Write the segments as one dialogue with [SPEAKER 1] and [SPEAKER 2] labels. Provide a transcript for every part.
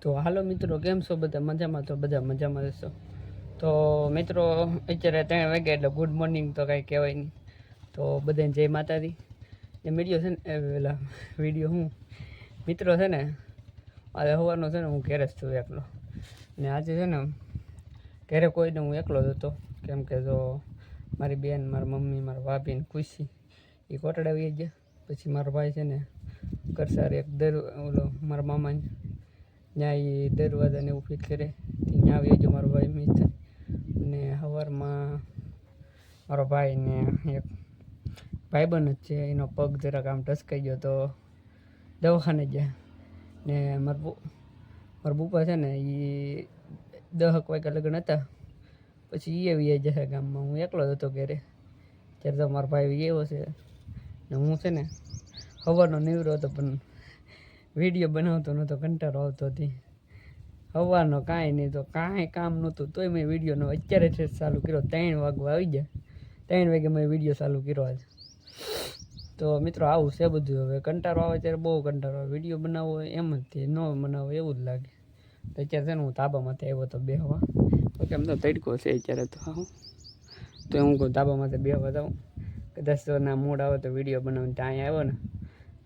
[SPEAKER 1] તો હાલો મિત્રો, કેમ છો બધા? મજામાં? તો બધા મજામાં રહેશો. તો મિત્રો, અત્યારે 3 વાગ્યા એટલે ગુડ મોર્નિંગ તો કાંઈ કહેવાય નહીં. તો બધાને જય માતાજી. એ વિડીયો છે ને પેલા વિડીયો હું મિત્રો છે ને આજે સવારનો છે ને હું ઘેરે જ છું એકલો. ને આજે છે ને ઘરે કોઈને હું એકલો જ હતો, કેમ કે જો મારી બેન, મારા મમ્મી, મારા ભાભી ને ખુશી એ કોટડાવી ગયા. પછી મારો ભાઈ છે ને કરસાર એક ઓલો મારા મામા ત્યાં એ દરવાજાને એવું ફિટ કરે ત્યાં આવી ગયો મારો ભાઈ મિત્ર. ને સવારમાં મારો ભાઈ ને એક ભાઈબંધ જ છે, એનો પગ જરાક આમ ટસકાઈ ગયો તો દવાખાને ગયા. ને મારા બુપા છે ને એ 10 વાગ્યા લગ્ન હતા, પછી એ આવી જશે ગામમાં. હું એકલો જ હતો ઘરે ત્યારે તો મારો ભાઈ એવો છે ને હું છે ને સવારનો નીવડો હતો, પણ વિડીયો બનાવતો નહોતો, કંટાળો આવતો હતી સવારનો. કાંઈ નહીં તો કાંઈ કામ નહોતું તોય મેં વિડીયોનો અત્યારે છે ચાલુ કર્યો. 3 વાગવા આવી ગયા, 3 વાગે મેં વિડીયો ચાલુ કર્યો આજ. તો મિત્રો આવું છે બધું. હવે કંટાળો આવે ત્યારે બહુ કંટાળો આવે, વિડીયો બનાવવો હોય એમ જ તે ન બનાવો એવું જ લાગે. તો અત્યારે છે ને હું ધાબામાંથી આવ્યો તો બેહવા, તો કેમ તો તડકો છે અત્યારે તો તો હું કહું ધાબામાંથી બેહવા જાઉં, કદાચ તો ના મૂડ આવે તો વિડીયો બનાવીને ત્યાં આવ્યો ને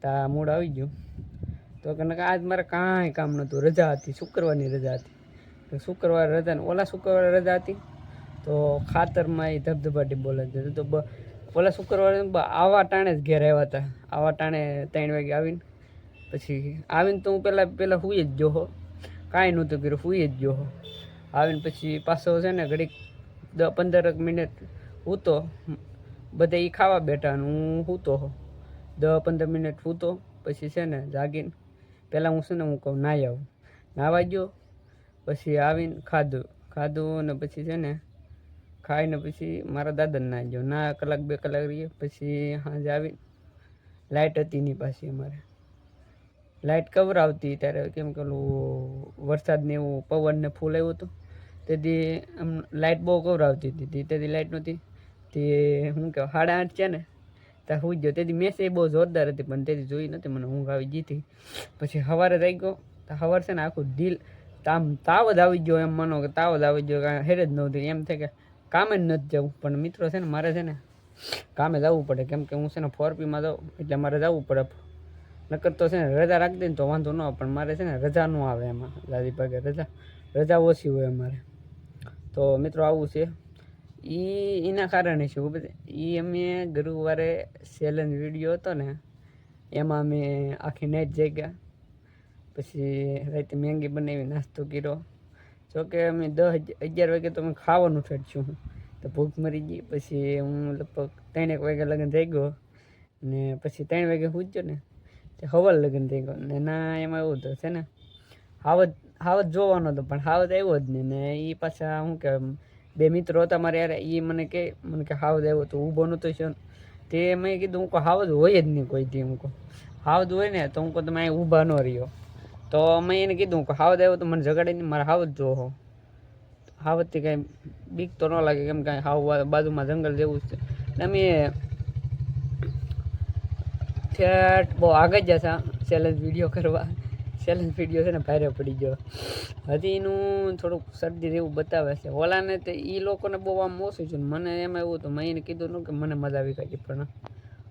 [SPEAKER 1] ત્યાં મૂડ આવી ગયું. તો કે આજ મારે કાંઈ કામ નહોતું, રજા હતી, શુક્રવારની રજા હતી. શુક્રવારે રજા ને ઓલા શુક્રવારે રજા હતી તો ખાતરમાં એ ધબધબાટી બોલે છે. તો ઓલા શુક્રવારે આવા ટાણે જ ઘેર આવ્યા હતા, આવા ટાણે 3 વાગે આવીને પછી આવીને તો હું પહેલાં સૂઈ જ ગયો હો, કાંઈ નહોતું કર્યું, સૂઈ જ ગયો હો. આવીને પછી પાછો છે ને ઘડીક 10-15 મિનિટ સૂતો, બધા એ ખાવા બેઠા અને હું સૂતો હો. 10-15 મિનિટ સૂતો પછી છે ને જાગીને પહેલાં હું છે ને હું કહું નાહી આવું, નાહવા ગયો. પછી આવીને ખાધું ને પછી છે ને ખાઈને પછી મારા દાદાને નાહી ગયો. ના 1-2 કલાક રહીએ પછી સાંજે આવીને લાઇટ હતી નહીં પાછી અમારે. લાઇટ કવર આવતી ત્યારે, કેમ કે ઓલું વરસાદને એવું પવનને ફૂલ આવ્યું હતું તેથી આમ લાઇટ બહુ કવર આવતી હતી. તેથી લાઇટ નહોતી તે શું કહેવાય 8:30 છે ને ત્યાં સુઈ ગયો. તેથી મેસેજ બહુ જોરદાર હતી પણ તેથી જોઈ નથી, મને ઊંઘ આવી ગઈ હતી. પછી સવારે રહી ગયો તો સવાર છે ને આખું દિલ તાવ જ આવી ગયો, એમ માનો કે તાવ જ આવી ગયો, કાંઈ હેર જ નહોતી. એમ થાય કે કામે જ નથી જવું. પણ મિત્રો છે ને મારે છે ને કામે જવું પડે, કેમ કે હું છે ને 4Pમાં જાઉં એટલે મારે જવું પડે. નકર તો છે ને રજા રાખી દે ને તો વાંધો ન આવે, પણ મારે છે ને રજા ન આવે એમાં. દાદી ભાગે રજા ઓછી હોય અમારે. તો મિત્રો આવું છે એના કારણે શું ખબર છે, અમે ગુરુવારે ચેલેન્જ વિડીયો હતો ને એમાં અમે આખી નાઈટ જાગ્યા. પછી રાતે મેંગી બનાવી, નાસ્તો કર્યો. જોકે અમે 10-11 વાગે તો અમે ખાવાનું ઠરશું, તો ભૂખ મરી ગઈ. પછી હું લગભગ 3 વાગે લગન થઈ ગયો ને પછી 3 વાગે પૂછ્યો ને તે હવલ લગન થઈ ગયો ને. ના એમાં એવું તો છે ને હાવત જોવાનો હતો પણ હાવત આવ્યો જ નહીં. ને એ પાછા શું કે 2 મિત્રો હતા મારે યાર, એ મને કે હાવત આવ્યો તો ઊભો નહોતો છે. તે મેં કીધું હું કહું હાવત હોય જ નહીં કોઈ દી. હું કહું હાવત હોય ને તો હું કહું તમે અહીં ઊભા ન રહ્યો. તો મેં એને કીધું કે હાવત આવ્યો તો મને જગાડે નહીં, મારે હાવત જોવો. હાવતથી કાંઈ બીક તો ન લાગે, કેમ કાંઈ હાવ બાજુમાં જંગલ જેવું છે. ને અમે ઠેઠ બહુ આગળ જતા ચેલેન્જ વિડીયો કરવા. ચેલેન્જ વિડીયો છે ને ભારે પડી ગયો. હજી એનું થોડુંક શરદી જેવું બતાવે છે. ઓલાને તો એ લોકોને બહુ આમ ઓછું છે, મને એમાં એવું હતું. મેં એને કીધું ન કે મને મજા આવી ગઈ, પણ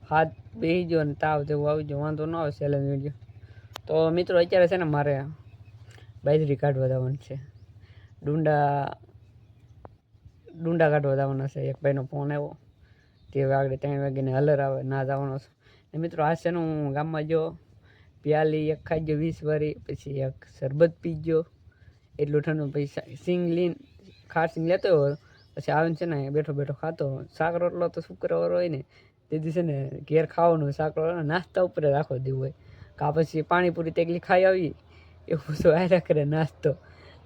[SPEAKER 1] હાથ બેસી ગયો ને તાવ જેવું આવી ગયો, વાંધો ન આવે ચેલેન્જ વિડીયો. તો મિત્રો અત્યારે છે ને મારે બાજરી કાઢવા જવાનું છે, ડુંડા કાઢવા જવાના છે. એક ભાઈનો ફોન આવ્યો તે હવે આગળ 3 વાગ્યાને હલર આવે ના જવાનો છે. ને મિત્રો આ છે ને હું ગામમાં ગયો, પ્યાલી એક ખાઈ ગયો 20 વાળી, પછી એક શરબત પી ગયો એટલું ઠંડુ, પછી સિંગ લેતો હોય. પછી આવીને છે ને બેઠો ખાતો. શાક રોટલો તો શુક્રવાર હોય ને તેથી છે ને ઘેર ખાવાનું શાક રોટલો નાસ્તા ઉપર રાખો દેવું હોય. કાં પછી પાણીપુરી તેકલી ખાઈ આવી એવું બધું આયરા કરે નાસ્તો.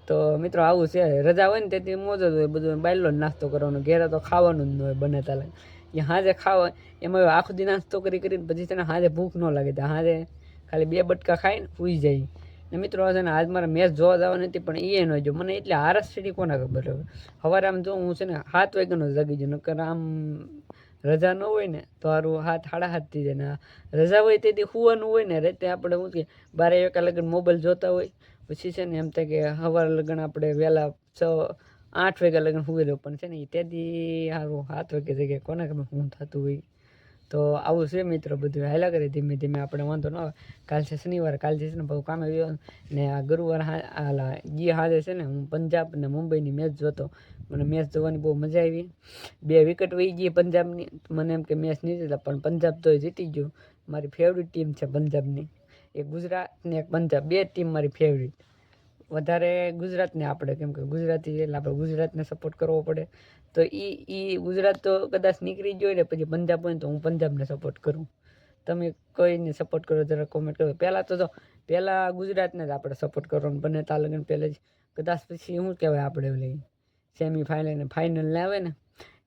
[SPEAKER 1] તો મિત્રો આવું છે, રજા હોય ને તેથી મોજ જ હોય, બધું બાયલો જ નાસ્તો કરવાનો. ઘેરે તો ખાવાનું જ ન હોય બને તાલે. એ હાજે ખાવા એમાં આખો દી નાસ્તો કરીને પછી છે ને હાજે ભૂખ ન લાગે, તો હાજે ખાલી 2 બટકા ખાઈને સૂઈ જાય. ને મિત્રો છે ને આજ મારે મેચ જોવા જવાની હતી પણ એ ન જો મને એટલે આરસ સીડી કોને ખબર હવે. સવારે આમ જો હું છે ને 7 વાગ્યાનો જાગી ગયો, નકર આમ રજા ન હોય ને તો સારું 7:30 થઈ જાય ને રજા હોય તેથી સુવાનું હોય ને રાતે આપણે શું કે 12 વાગ્યા લગન મોબાઈલ જોતા હોય પછી છે ને એમ થાય કે સવાર લગન આપણે વહેલા 8 વાગ્યા લગન સુઈ રહ્યો પણ છે ને તેથી સારું 7 વાગ્યા જગ્યાએ કોને ખબર શું થતું હોય તો આવું છે મિત્રો બધું હાલ્યા કરે ધીમે ધીમે આપણે વાંધો ન આવે કાલ છે શનિવાર કાલથી છે ને બહુ કામે ગયો ને આ ગુરુવાર હાલે છે ને હું પંજાબ ને મુંબઈની મેચ જોતો મને મેચ જોવાની બહુ મજા આવી 2 વિકેટ વહી ગઈ પંજાબની મને એમ કે મેચ નહીં જીતા પણ પંજાબ તો જીતી ગયું મારી ફેવરિટ ટીમ છે પંજાબની એક ગુજરાત ને એક પંજાબ 2 ટીમ મારી ફેવરિટ વધારે ગુજરાતને આપણે કેમ કે ગુજરાતી એટલે આપણે ગુજરાતને સપોર્ટ કરવો પડે તો એ ગુજરાત તો કદાચ નીકળી ગયો ને પછી પંજાબ હોય ને તો હું પંજાબને સપોર્ટ કરું તમે કોઈને સપોર્ટ કરો જરા કોમેન્ટ કરો પહેલાં ગુજરાતને જ આપણે સપોર્ટ કરવાનું બને તાલગન પહેલાં જ કદાચ પછી શું કહેવાય આપણે લઈ સેમિફાઇનલ ને ફાઇનલ આવે ને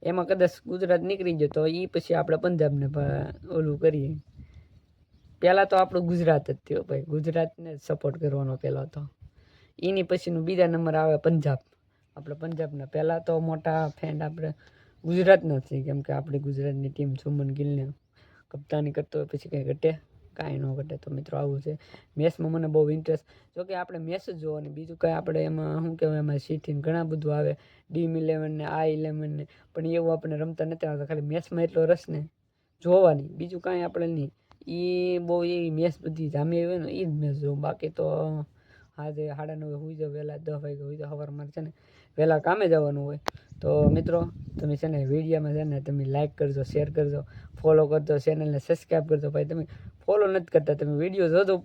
[SPEAKER 1] એમાં કદાચ ગુજરાત નીકળી ગયો તો એ પછી આપણે પંજાબને ઓલું કરીએ પહેલાં તો આપણું ગુજરાત જ થયો ભાઈ ગુજરાતને જ સપોર્ટ કરવાનો પહેલાં તો એની પછીનું બીજા નંબર આવે પંજાબ આપણે પંજાબના પહેલાં તો મોટા ફેન આપણે ગુજરાતનો છે કેમ કે આપણી ગુજરાતની ટીમ સુમન ગિલને કપ્તાની કરતો હોય પછી કંઈ ઘટે કાંઈ ન ઘટે તો મિત્રો આવું છે મેચમાં મને બહુ ઇન્ટરેસ્ટ જોકે આપણે મેચ જ જોવાની બીજું કાંઈ આપણે એમાં શું કહેવાય એમાં સીટીને ઘણા બધું આવે Dream11 ને i11 ને પણ એવું આપણે રમતા નથી આવતા ખાલી મેચમાં એટલો રસ ને જોવાની બીજું કાંઈ આપણે નહીં એ બહુ એવી મેચ બધી જામી હોય ને એ જ મેચ જોઉં બાકી તો આજે 9:30 હોઈ જાવ વહેલા 10 વાગે હોઈ જાવ સવારમાં છે ને વહેલા કામે જવાનું હોય તો મિત્રો તમે છે ને વિડીયોમાં છે ને તમે લાઇક કરજો શેર કરજો ફોલો કરજો ચેનલને સબસ્ક્રાઈબ કરજો ભાઈ તમે ફોલો નથી કરતા તમે વિડીયો જોજો